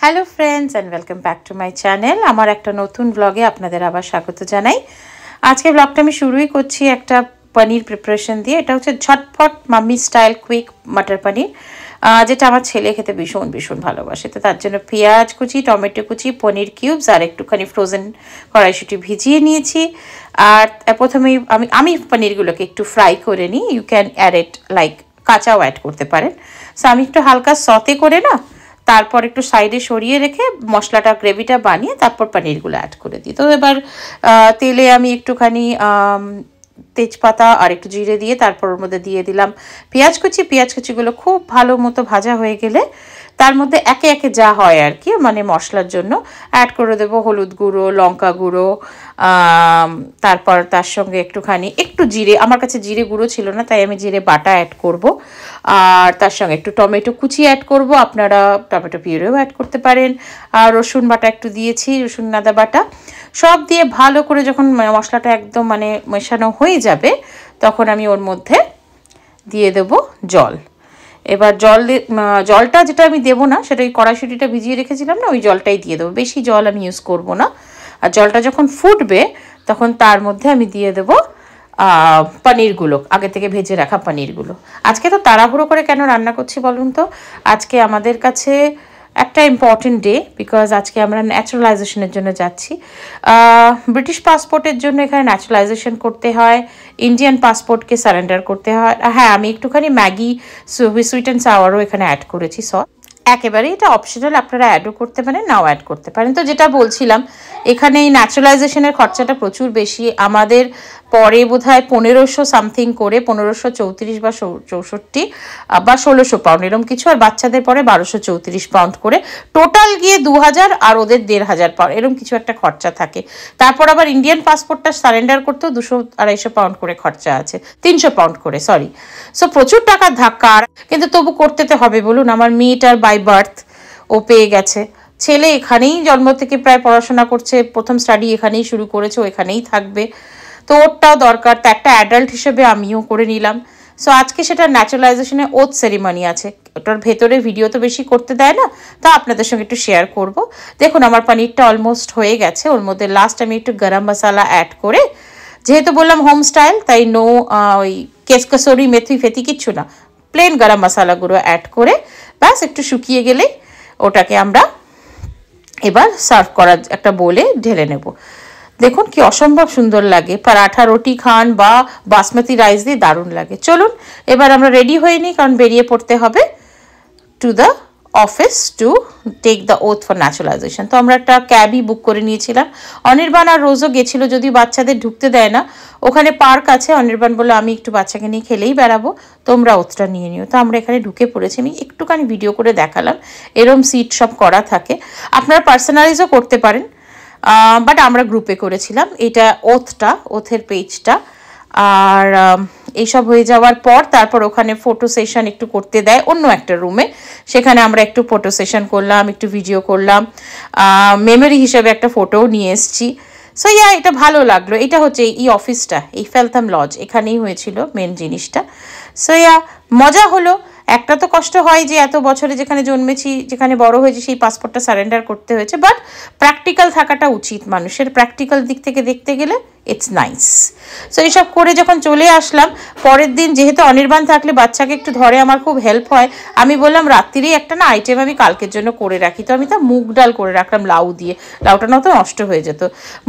Hello friends and welcome back to my channel. আমার একটা নতুন ব্লগে আপনাদের আবার স্বাগত জানাই। আজকে ব্লগটা আমি শুরুই করছি একটা পনির প্রিপারেশন দিয়ে। এটা হচ্ছে ঝটপট মাম্মি স্টাইল কুইক মাটার পনির, যেটা আমার ছেলে খেতে ভীষণ ভীষণ ভালোবাসে। তো তার জন্য পেঁয়াজ কুচি, টমেটো কুচি, পনির কিউবস আর একটুখানি ফ্রোজেন কড়াইশুঁটি ভিজিয়ে নিয়েছি। আর প্রথমেই আমি পনিরগুলোকে একটু ফ্রাই করে নিই। You can add it like কাঁচাও অ্যাড করতে পারেন। সো আমি একটু হালকা সতে করে না তারপর একটু সাইডে সরিয়ে রেখে মশলাটা গ্রেভিটা বানিয়ে তারপর পনিরগুলো অ্যাড করে দিই। তো এবার তেলে আমি একটুখানি তেজপাতা আর একটু জিরে দিয়ে তারপর ওর মধ্যে দিয়ে দিলাম পেঁয়াজ কুচিগুলো খুব ভালো মতো ভাজা হয়ে গেলে তার মধ্যে একে একে যা হয় আর কি, মানে মশলার জন্য অ্যাড করে দেবো হলুদ গুঁড়ো, লঙ্কা গুঁড়ো, তারপর তার সঙ্গে একটু জিরে, আমার কাছে জিরে গুঁড়ো ছিল না তাই আমি জিরে বাটা অ্যাড করব। আর তার সঙ্গে একটু টমেটো কুচি অ্যাড করব, আপনারা টমেটো পিউরেও অ্যাড করতে পারেন। আর রসুন বাটা একটু দিয়েছি, রসুন আদা বাটা সব দিয়ে ভালো করে যখন মশলাটা একদম মানে মেশানো হয়ে যাবে তখন আমি ওর মধ্যে দিয়ে দেব জল। এবার জলটা যেটা আমি দেবো না সেটা ওই কড়াইশুঁটিটা ভিজিয়ে রেখেছিলাম না, ওই জলটাই দিয়ে দেবো, বেশি জল আমি ইউজ করব না। আর জলটা যখন ফুটবে তখন তার মধ্যে আমি দিয়ে দেবো পনিরগুলো, আগে থেকে ভেজে রাখা পনিরগুলো। আজকে তো তাড়াহুড়ো করে কেন রান্না করছি বলুন তো, আজকে আমাদের কাছে একটা ইম্পর্টেন্ট ডে, বিকজ আজকে আমরা ন্যাচারালাইজেশনের জন্য যাচ্ছি। ব্রিটিশ পাসপোর্টের জন্য এখানে ন্যাচারালাইজেশন করতে হয়, ইন্ডিয়ান পাসপোর্টকে সারেন্ডার করতে হয়। হ্যাঁ, আমি একটুখানি ম্যাগি সুইট অ্যান্ড সাওয়ারও এখানে অ্যাড করেছি সস। একেবারে এটা অপশনাল, আপনারা অ্যাডও করতে পারেন, নাও অ্যাড করতে পারেন। তো যেটা বলছিলাম, এখানে এই ন্যাচারালাইজেশনের খরচাটা প্রচুর বেশি। আমাদের পরে বোধহয় 1500 সামথিং করে, 1534 বা 64 বা 1600 পাউন্ড এরকম কিছু, আর বাচ্চাদের পরে 1234 পাউন্ড করে, টোটাল গিয়ে 2000 আর ওদের 1500 পাউন্ড এরকম কিছু একটা খরচা থাকে। তারপর আবার ইন্ডিয়ান পাসপোর্টটা সারেন্ডার করতেও 200-250 পাউন্ড করে খরচা আছে, 300 পাউন্ড করে, সরি। সো প্রচুর টাকার ধাক্কা, কিন্তু তবু করতে তো হবে বলুন। আমার মেয়েটার বাই বার্থ ও পেয়ে গেছে, ছেলে এখানেই জন্ম থেকে প্রায় পড়াশোনা করছে, প্রথম স্টাডি এখানেই শুরু করেছে, ও এখানেই থাকবে, তো ওরটাও দরকার। তো একটা অ্যাডাল্ট হিসেবে আমিও করে নিলাম। সো আজকে সেটা ন্যাচারালাইজেশনে ওথ সেরিমনি আছে, ওটার ভেতরে ভিডিও তো বেশি করতে দেয় না, তা আপনাদের সঙ্গে একটু শেয়ার করব। দেখুন আমার পনিরটা অলমোস্ট হয়ে গেছে। ওর মধ্যে লাস্ট আমি একটু গরম মশলা অ্যাড করে, যেহেতু বললাম হোম স্টাইল তাই নো ওই কসুরি মেথি ফেথি কিচ্ছু না, প্লেন গরম মশলাগুলো অ্যাড করে ব্যাস একটু শুকিয়ে গেলেই ওটাকে আমরা এবার সার্ভ করার একটা বোলে ঢেলে নেব। দেখুন কি অসম্ভব সুন্দর লাগে, পরাঠা রুটি খান বা বাসমতি রাইস দিয়ে দারুণ লাগে। চলুন এবার আমরা রেডি হয়ে নিই, কারণ বেরিয়ে পড়তে হবে to the office to take the oath for naturalisation. তো আমরা একটা ক্যাবই বুক করে নিয়েছিলাম। অনির্বাণ আর রোজও গেছিলো, যদি বাচ্চাদের ঢুকতে দেয় না, ওখানে পার্ক আছে। অনির্বাণ বললো আমি একটু বাচ্চাকে নিয়ে খেলেই বেড়াবো, তোমরা ওথটা নিয়ে নিও। তো আমরা এখানে ঢুকে পড়েছি, আমি একটুখানি ভিডিও করে দেখালাম, এরম সিট সব করা থাকে, আপনারা পার্সোনালাইজও করতে পারেন, বাট আমরা গ্রুপে করেছিলাম। এটা ওথের পেজটা। আর এইসব হয়ে যাওয়ার পর তারপর ওখানে ফটো সেশন একটু করতে দেয় অন্য একটা রুমে, সেখানে আমরা একটু ফটো সেশন করলাম, একটু ভিডিও করলাম, মেমোরি হিসেবে একটা ফটোও নিয়ে এসেছি। সো এটা ভালো লাগলো। এটা হচ্ছে এই অফিসটা, এই ফেলথাম লজ, এখানেই হয়েছিল মেন জিনিসটা। সো মজা হলো। একটা তো কষ্ট হয় যে এত বছরে যেখানে জন্মেছি, যেখানে বড় হয়েছি, সেই পাসপোর্টটা সারেন্ডার করতে হয়েছে, বাট প্র্যাকটিক্যাল থাকাটা উচিত মানুষের, প্র্যাকটিক্যাল দিক থেকে দেখতে গেলে ইটস নাইস। সো এইসব করে যখন চলে আসলাম, পরের দিন যেহেতু অনির্বাণ থাকলে বাচ্চাকে একটু ধরে আমার খুব হেল্প হয়, আমি বললাম রাত্রিরেই একটা না আইটেম আমি কালকের জন্য করে রাখি। তো আমি তা মুগ ডাল করে রাখলাম লাউ দিয়ে, লাউটা না তো নষ্ট হয়ে যেত।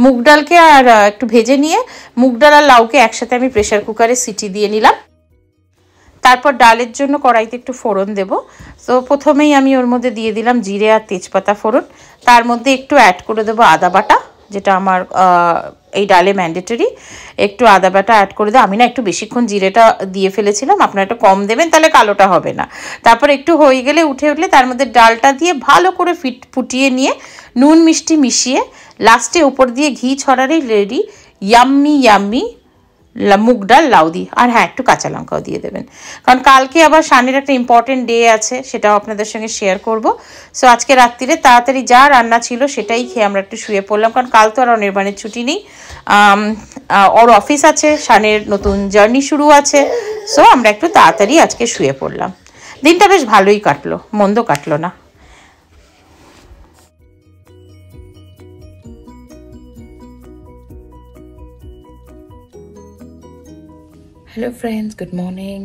মুগ ডালকে আর একটু ভেজে নিয়ে মুগ ডাল আর লাউকে একসাথে আমি প্রেশার কুকারে সিটি দিয়ে নিলাম। তারপর ডালের জন্য কড়াইতে একটু ফোড়ন দেব। তো প্রথমেই আমি ওর মধ্যে দিয়ে দিলাম জিরে আর তেজপাতা ফোড়ন, তার মধ্যে একটু অ্যাড করে দেবো আদা বাটা, যেটা আমার এই ডালে ম্যান্ডেটরি। একটু আদা বাটা অ্যাড করে দেবো। আমি না একটু বেশিক্ষণ জিরেটা দিয়ে ফেলেছিলাম, আপনারা একটু কম দেবেন, তাহলে কালোটা হবে না। তারপর একটু হয়ে গেলে উঠলে তার মধ্যে ডালটা দিয়ে ভালো করে ফুটিয়ে নিয়ে নুন মিষ্টি মিশিয়ে লাস্টে উপর দিয়ে ঘি ছড়ারেই রেডি ইয়াম্মি মুগ ডাল লাউ দিয়ে। আর হ্যাঁ, একটু কাঁচা লঙ্কাও দিয়ে দেবেন, কারণ কালকে আবার শানের একটা ইম্পর্টেন্ট ডে আছে, সেটাও আপনাদের সঙ্গে শেয়ার করব। সো আজকে রাত্রিরে তাড়াতাড়ি যা রান্না ছিল সেটাই খেয়ে আমরা একটু শুয়ে পড়লাম, কারণ কাল তো আর অনির্বাণের ছুটি নেই, ওর অফিস আছে, শানের নতুন জার্নি শুরু আছে। সো আমরা একটু তাড়াতাড়ি আজকে শুয়ে পড়লাম। দিনটা বেশ ভালোই কাটলো, মন্দ কাটলো না। Hello friends, good morning.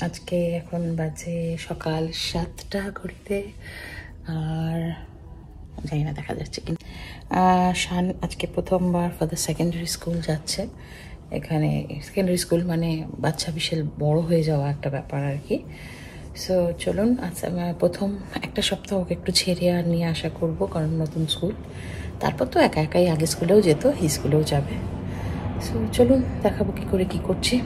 আজকে এখন বাজে সকাল 7টা ঘড়িতে, আর জানি না দেখা যাচ্ছে কি। শান আজকে প্রথমবার ফর দ্য সেকেন্ডারি স্কুল যাচ্ছে। এখানে সেকেন্ডারি স্কুল মানে বাচ্চা বিশাল বড় হয়ে যাওয়া একটা ব্যাপার আর কি। সো চলুন, আচ্ছা প্রথম একটা সপ্তাহ ওকে একটু ছেড়ে আর নিয়ে আসা করবো, কারণ নতুন স্কুল। তারপর তো একা একাই আগে স্কুলেও যেত, এই স্কুলেও যাবে। সো চলুন দেখাবো কী করে কী করছি।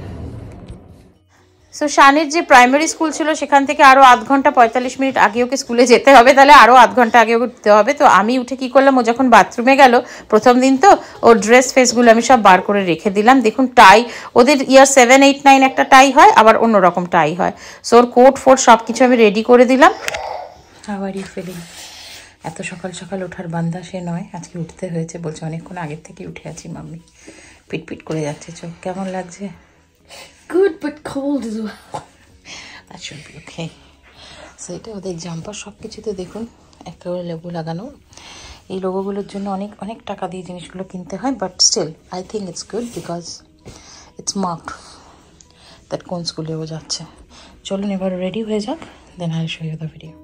সো শানের যে প্রাইমারি স্কুল ছিল সেখান থেকে আরও 8 ঘন্টা 45 মিনিট আগে ওকে স্কুলে যেতে হবে, তাহলে আরও 8 ঘন্টা আগে ওকে উঠতে হবে। তো আমি উঠে কি করলাম, ও যখন বাথরুমে গেল প্রথম দিন, তো ওর ড্রেস ফেসগুলো আমি সব বার করে রেখে দিলাম। দেখুন টাই, ওদের ইয়ার 7, 8, 9 একটা টাই হয়, আবার অন্যরকম টাই হয়। সো ওর কোট ফোট সব কিছু আমি রেডি করে দিলাম। How are you feeling? এত সকাল সকাল ওঠার বান্দা সে নয়, আজকে উঠতে হয়েছে। বলছে অনেকক্ষণ আগের থেকে উঠে আছি মাম্মি, পিট করে যাচ্ছে চোখ। কেমন লাগছে? Good but cold as well. That should be okay. So এটা ওদের জাম্পার, সব কিছুতে দেখুন একেবারে লোগো লাগানো। এই লোগোগুলোর জন্য অনেক অনেক টাকা দিয়ে জিনিসগুলো কিনতে হয়, but still I think it's good because it's marked that কোন স্কুলে ও যাচ্ছে। চলুন এবার রেডি হয়ে যাক, then I show you the video.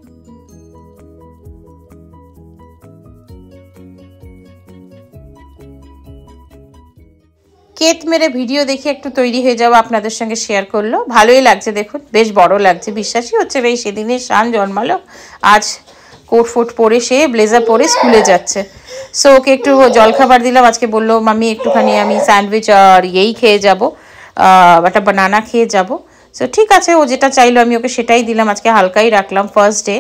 কেত মেরে ভিডিও দেখে একটু তৈরি হয়ে যাওয়া আপনাদের সঙ্গে শেয়ার করলো। ভালোই লাগছে, দেখুন বেশ বড় লাগছে, বিশ্বাসই হচ্ছে না এই সেদিনে শান জন্মালো, আজ কোট ফোট পরে সে ব্লেজার পরে স্কুলে যাচ্ছে। সো ওকে একটু জলখাবার দিলাম। আজকে বললো মাম্মি একটুখানি আমি স্যান্ডউইচ আর খেয়ে যাবো, একটা বানানা খেয়ে যাব। সো ঠিক আছে, ও যেটা চাইলো আমি ওকে সেটাই দিলাম। আজকে হালকাই রাখলাম, first day,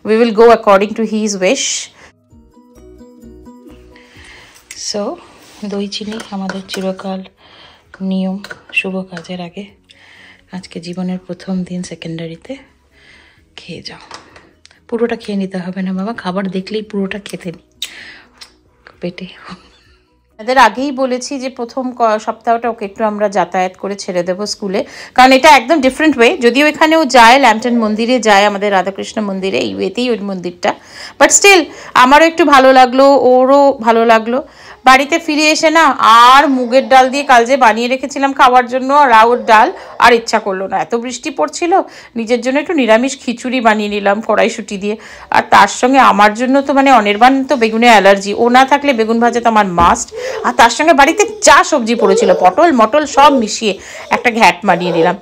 we will go according to his wish. So দই চিনি আমাদের চিরকাল নিয়ম, শুভ কাজের আগে। আজকে জীবনের প্রথম দিন সেকেন্ডারিতে, খেয়ে যাও। পুরোটা খেয়ে নিতে হবে না বাবা, খাবার দেখলেই পুরোটা খেতে নি পেটে। তাদের আগেই বলেছি যে প্রথম সপ্তাহটা ওকে একটু আমরা যাতায়াত করে ছেড়ে দেবো স্কুলে, কারণ এটা একদম ডিফারেন্ট ওয়ে। যদিও এখানেও যায়, ল্যাম্পটন মন্দিরে যায়, আমাদের রাধাকৃষ্ণ মন্দিরে, এই ওয়েতেই ওই মন্দিরটা, বাট স্টিল আমারও একটু ভালো লাগলো, ওরও ভালো লাগলো। বাড়িতে ফিরে এসে না আর মুগের ডাল দিয়ে কাল যে বানিয়ে রেখেছিলাম খাওয়ার জন্য রাউর ডাল, আর ইচ্ছা করলো না। এত বৃষ্টি পড়ছিল, নিজের জন্য একটু নিরামিষ খিচুড়ি বানিয়ে নিলাম কড়াইশুঁটি দিয়ে। আর তার সঙ্গে আমার জন্য তো মানে অনির্বাণ তো বেগুনে অ্যালার্জি, ও না থাকলে বেগুন ভাজা তো আমার মাস্ট। আর তার সঙ্গে বাড়িতে যা সবজি পড়েছিল, পটল মটল সব মিশিয়ে একটা ঘ্যাট বানিয়ে নিলাম,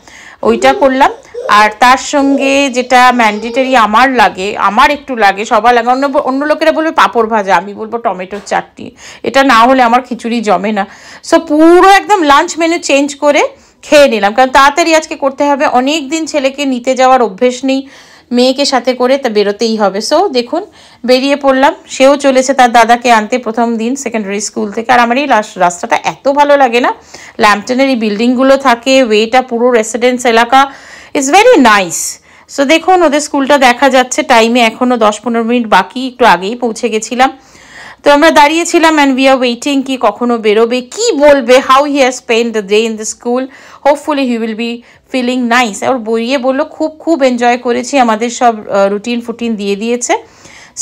ওইটা করলাম। আর তার সঙ্গে যেটা ম্যান্ডেটারি আমার লাগে, আমার একটু লাগে, সবার লাগে, অন্য লোকেরা বলবে পাঁপড় ভাজা, আমি বলবো টমেটোর চাটনি। এটা না হলে আমার খিচুড়ি জমে না। সো পুরো একদম লাঞ্চ মেনু চেঞ্জ করে খেয়ে নিলাম, কারণ তাড়াতাড়ি আজকে করতে হবে। অনেক দিন ছেলেকে নিতে যাওয়ার অভ্যেস নেই, মেয়েকে সাথে করে তা বেরোতেই হবে। সো দেখুন বেরিয়ে পড়লাম, সেও চলেছে তার দাদাকে আনতে প্রথম দিন সেকেন্ডারি স্কুল থেকে। আর আমার এই রাস্তাটা এত ভালো লাগে না, ল্যাম্পটনের এই বিল্ডিংগুলো থাকে, ওয়েটা পুরো রেসিডেন্স এলাকা, ইটস ভেরি নাইস। সো দেখুন ওদের স্কুলটা দেখা যাচ্ছে, টাইমে এখনও 10-15 মিনিট বাকি, একটু আগেই পৌঁছে গেছিলাম। তো আমরা দাঁড়িয়েছিলাম অ্যান্ড উই আর ওয়েটিং কি কখনো বেরোবে, কি বলবে, how he has spend the day in the school, hopefully he will be feeling nice. ওর বইয়ে বললো খুব এনজয় করেছি, আমাদের সব রুটিন ফুটিন দিয়ে দিয়েছে।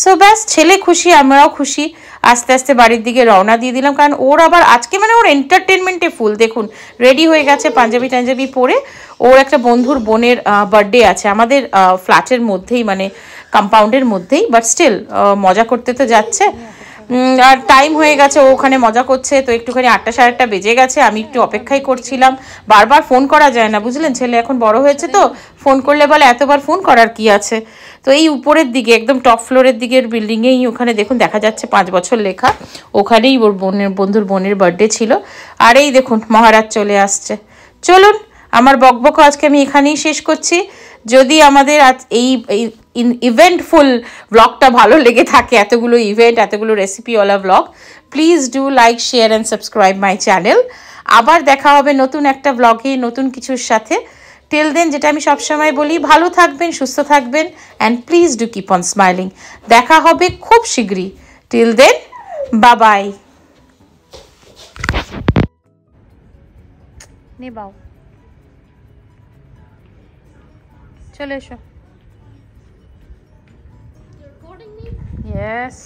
সো ব্যাস, ছেলে খুশি, আমরাও খুশি। আস্তে আস্তে বাড়ির দিকে রওনা দিয়ে দিলাম, কারণ ওর আবার আজকে মানে ওর এন্টারটেনমেন্টে ফুল। দেখুন রেডি হয়ে গেছে পাঞ্জাবি টাঞ্জাবি পরে, ওর একটা বন্ধুর বোনের বার্থডে আছে আমাদের ফ্ল্যাটের মধ্যেই, মানে কম্পাউন্ডের মধ্যেই, বাট স্টিল মজা করতে তো যাচ্ছে। আর টাইম হয়ে গেছে, ও ওখানে মজা করছে, তো একটুখানি 8টা 8:30 বেজে গেছে। আমি একটু অপেক্ষাই করছিলাম, বারবার ফোন করা যায় না বুঝলেন, ছেলে এখন বড় হয়েছে, তো ফোন করলে বলে এতবার ফোন করার কি আছে। তো এই উপরের দিকে একদম টপ ফ্লোরের দিকের বিল্ডিংয়েই ওখানে দেখুন দেখা যাচ্ছে 5 বছর লেখা, ওখানেই ওর বন্ধুর বোনের বার্থডে ছিল। আর এই দেখুন মহারাজ চলে আসছে। চলুন আমার বকবক আজকে আমি এখানেই শেষ করছি। যদি আমাদের আজ এই ইভেন্টফুল ব্লগটা ভালো লেগে থাকে, এতগুলো ইভেন্ট, এতগুলো রেসিপিওয়ালা blog, please do like, share and subscribe my channel. আবার দেখা হবে নতুন একটা ব্লগে, নতুন কিছুর সাথে। টিল দেন যেটা আমি সবসময় বলি, ভালো থাকবেন, সুস্থ থাকবেন, and please do keep on smiling. দেখা হবে খুব শীঘ্রই। Till then, bye bye. নেবাও, চলে এসো। Yes.